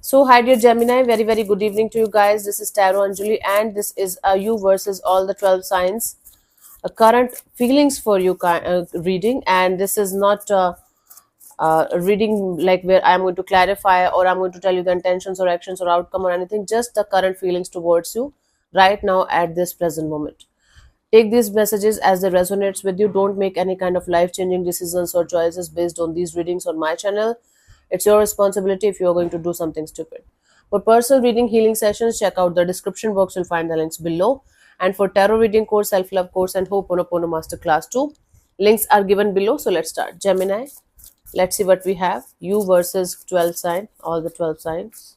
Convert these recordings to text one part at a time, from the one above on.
So, hi dear Gemini, very very good evening to you guys. This is Tarot Anjali, and this is you versus all the 12 signs. A current feelings for you reading, and this is not a reading like where I'm going to clarify or I'm going to tell you the intentions or actions or outcome or anything. Just the current feelings towards you right now at this present moment. Take these messages as they resonates with you. Don't make any kind of life-changing decisions or choices based on these readings on my channel. It's your responsibility if you're going to do something stupid. For personal reading healing sessions, check out the description box. You'll find the links below. And for tarot reading course, self-love course, and Ho'oponopono Masterclass 2, links are given below. So let's start. Gemini, let's see what we have. You versus 12 sign, all the 12 signs.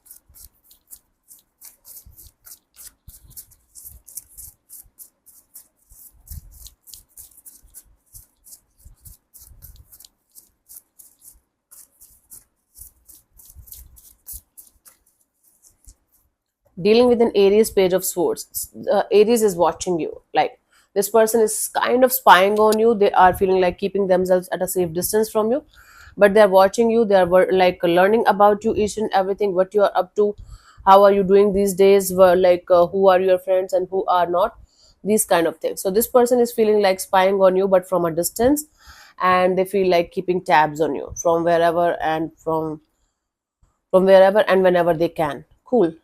Dealing with an Aries page of swords. Aries is watching you. Like this person is kind of spying on you. They are feeling like keeping themselves at a safe distance from you, but they're watching you. They're like learning about you, each and everything, what you are up to, how are you doing these days, who are your friends and who are not, these kind of things. So this person is feeling like spying on you, but from a distance, and they feel like keeping tabs on you from wherever and whenever they can. Cool.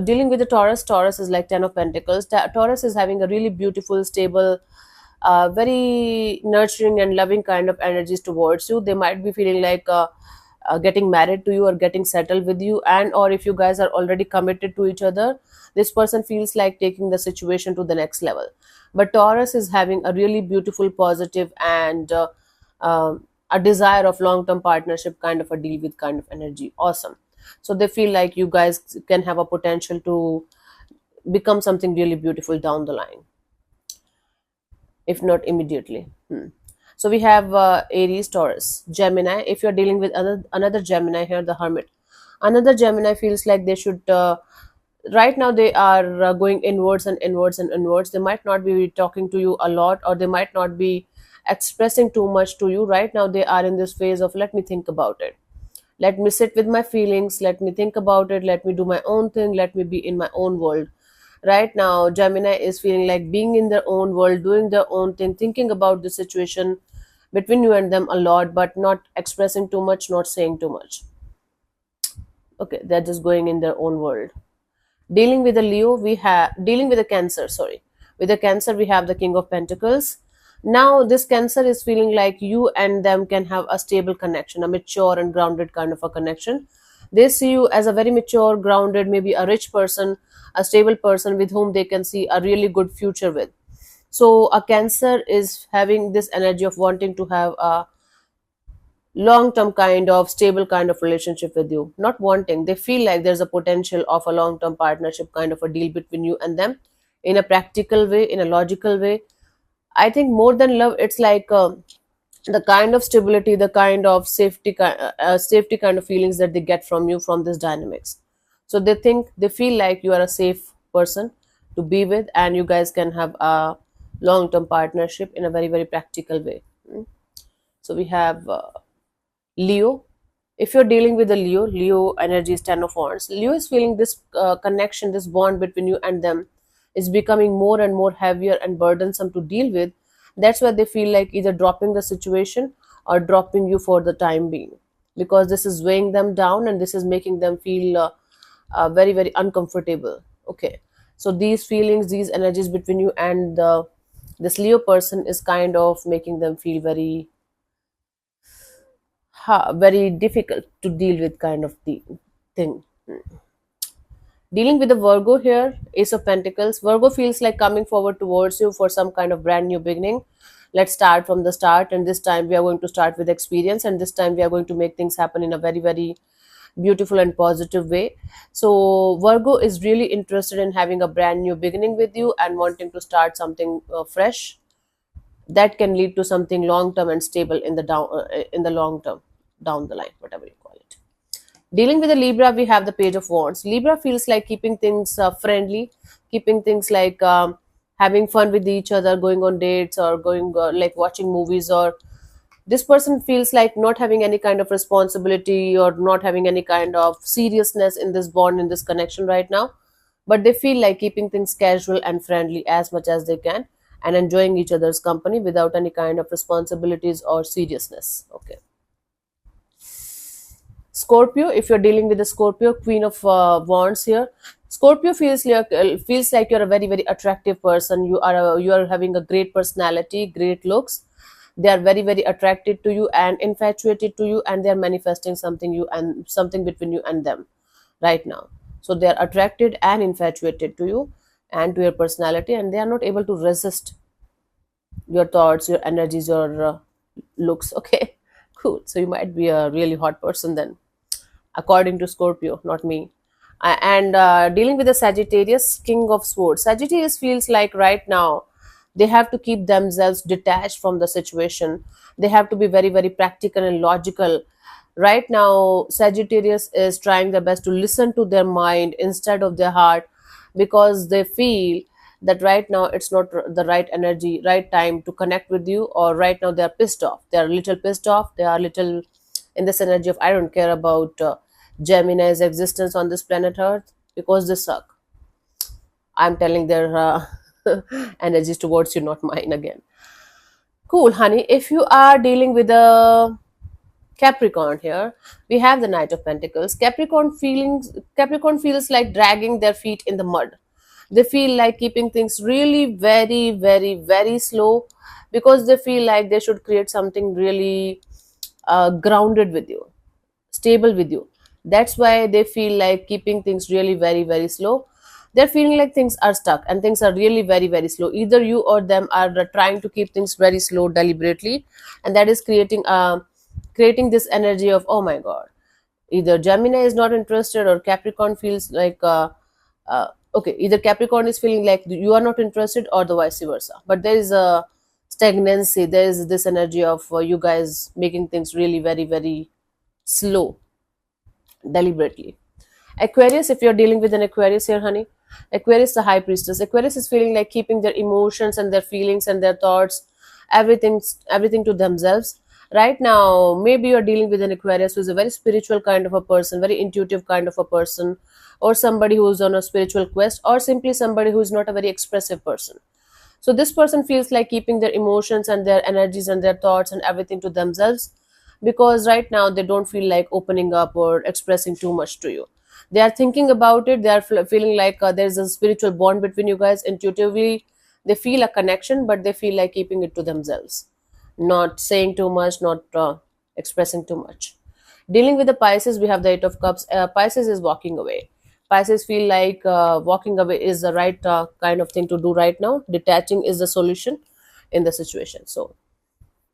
Dealing with the Taurus is like 10 of Pentacles. Taurus is having a really beautiful, stable, very nurturing and loving kind of energies towards you. They might be feeling like getting married to you or getting settled with you, and or if you guys are already committed to each other, this person feels like taking the situation to the next level. But Taurus is having a really beautiful, positive, and a desire of long-term partnership kind of a deal with kind of energy. Awesome. So they feel like you guys can have a potential to become something really beautiful down the line, if not immediately. So we have Aries, Taurus, Gemini. If you're dealing with another Gemini here, the Hermit, another Gemini feels like they should. Right now, they are going inwards and inwards and inwards. They might not be talking to you a lot, or they might not be expressing too much to you. Right now, they are in this phase of let me think about it. Let me sit with my feelings. Let me think about it. Let me do my own thing. Let me be in my own world. Right now, Gemini is feeling like being in their own world, doing their own thing, thinking about the situation between you and them a lot, but not expressing too much, not saying too much. Okay, they're just going in their own world. Dealing with a Leo, we have dealing with a Cancer. Sorry, with a Cancer, we have the King of Pentacles. Now, this Cancer is feeling like you and them can have a stable connection, a mature and grounded kind of a connection. They see you as a very mature, grounded, maybe a rich person, a stable person with whom they can see a really good future with. So, a Cancer is having this energy of wanting to have a long term kind of stable kind of relationship with you. Not wanting, they feel like there's a potential of a long term partnership kind of a deal between you and them in a practical way, in a logical way. I think more than love, it's like the kind of stability, the kind of safety kind of feelings that they get from you from this dynamics. So they think, they feel like you are a safe person to be with, and you guys can have a long term partnership in a very very practical way. So we have Leo. If you're dealing with a Leo energy is 10 of Wands. Leo is feeling this connection, this bond between you and them is becoming more and more heavier and burdensome to deal with. That's why they feel like either dropping the situation or dropping you for the time being, because this is weighing them down and this is making them feel very very uncomfortable. Okay, so these feelings, these energies between you and this Leo person is kind of making them feel very very difficult to deal with kind of the thing. Dealing with the Virgo here, Ace of Pentacles. Virgo feels like coming forward towards you for some kind of brand new beginning. Let's start from the start, and this time we are going to start with experience, and this time we are going to make things happen in a very very beautiful and positive way. So Virgo is really interested in having a brand new beginning with you and wanting to start something fresh that can lead to something long term and stable in the long term, down the line, whatever you call it. Dealing with the Libra, we have the Page of Wands. Libra feels like keeping things friendly, keeping things like having fun with each other, going on dates or going like watching movies or This person feels like not having any kind of responsibility or not having any kind of seriousness in this bond, in this connection right now, but they feel like keeping things casual and friendly as much as they can, and enjoying each other's company without any kind of responsibilities or seriousness. Okay. Scorpio, if you're dealing with the Scorpio, Queen of Wands here. Scorpio feels like you're a very very attractive person. You are having a great personality, great looks. They are very very attracted to you and infatuated to you, and they are manifesting something between you and them right now. So they are attracted and infatuated to you and to your personality, and they are not able to resist your thoughts, your energies, your looks. Okay, cool. So you might be a really hot person then, according to Scorpio, not me. And dealing with the Sagittarius, King of Swords. Sagittarius feels like right now they have to keep themselves detached from the situation. They have to be very, very practical and logical. Right now, Sagittarius is trying their best to listen to their mind instead of their heart, because they feel that right now it's not the right energy, right time to connect with you, or right now they are pissed off. They are a little pissed off. They are a little in this energy of I don't care about Gemini's existence on this planet Earth because they suck. I'm telling their energies towards you, not mine again. Cool, honey. If you are dealing with a Capricorn here, we have the Knight of Pentacles. Capricorn feels like dragging their feet in the mud. They feel like keeping things really very, very, very slow, because they feel like they should create something really grounded with you, stable with you. That's why they feel like keeping things really very very slow. They're feeling like things are stuck and things are really very very slow. Either you or them are trying to keep things very slow deliberately, and that is creating this energy of oh my god. Either Gemini is not interested, or Capricorn feels like okay, either Capricorn is feeling like you are not interested, or the vice versa. But there is a stagnancy. There is this energy of you guys making things really very very slow deliberately. Aquarius, if you're dealing with an Aquarius here, honey, Aquarius, the high priestess. Aquarius is feeling like keeping their emotions and their feelings and their thoughts, everything to themselves. Right now, maybe you're dealing with an Aquarius who is a very spiritual kind of a person, very intuitive kind of a person, or somebody who's on a spiritual quest, or simply somebody who is not a very expressive person. So this person feels like keeping their emotions and their energies and their thoughts and everything to themselves, because right now they don't feel like opening up or expressing too much to you. They are thinking about it. They are feeling like there's a spiritual bond between you guys. Intuitively, they feel a connection, but they feel like keeping it to themselves, not saying too much, not expressing too much. Dealing with the Pisces, we have the Eight of Cups. Pisces is walking away. Pisces feel like walking away is the right kind of thing to do right now. Detaching is the solution in the situation. So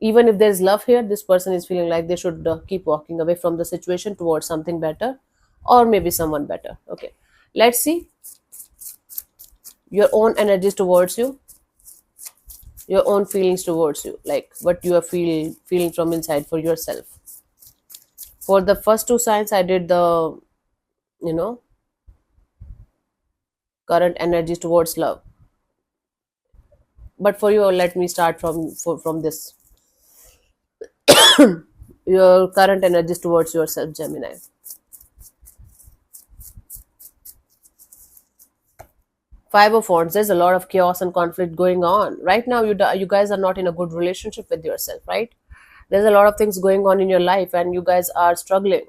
even if there's love here, this person is feeling like they should keep walking away from the situation towards something better, or maybe someone better. Okay, let's see your own energies towards you, your own feelings towards you, like what you are feeling from inside for yourself. For the first two signs, I did the you know current energies towards love, but for you, let me start from this. Your current energies towards yourself, Gemini. Five of Wands. There's a lot of chaos and conflict going on right now. You guys are not in a good relationship with yourself, right? There's a lot of things going on in your life, and you guys are struggling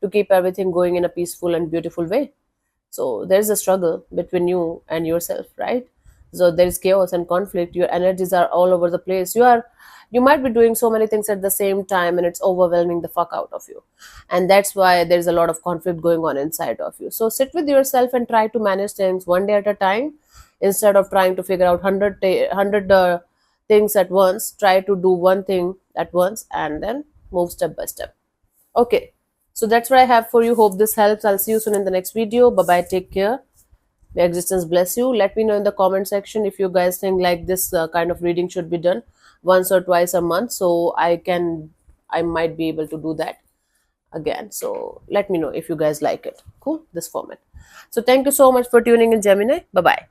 to keep everything going in a peaceful and beautiful way. So there's a struggle between you and yourself, right? So there is chaos and conflict. Your energies are all over the place. You might be doing so many things at the same time, and it's overwhelming the fuck out of you. And that's why there's a lot of conflict going on inside of you. So sit with yourself and try to manage things one day at a time, instead of trying to figure out 100 things at once. Try to do one thing at once and then move step by step. Okay, so that's what I have for you. Hope this helps. I'll see you soon in the next video. Bye bye, take care. May existence bless you. Let me know in the comment section if you guys think like this kind of reading should be done once or twice a month, so I might be able to do that again. So let me know if you guys like it. Cool, this format. So thank you so much for tuning in, Gemini. Bye bye.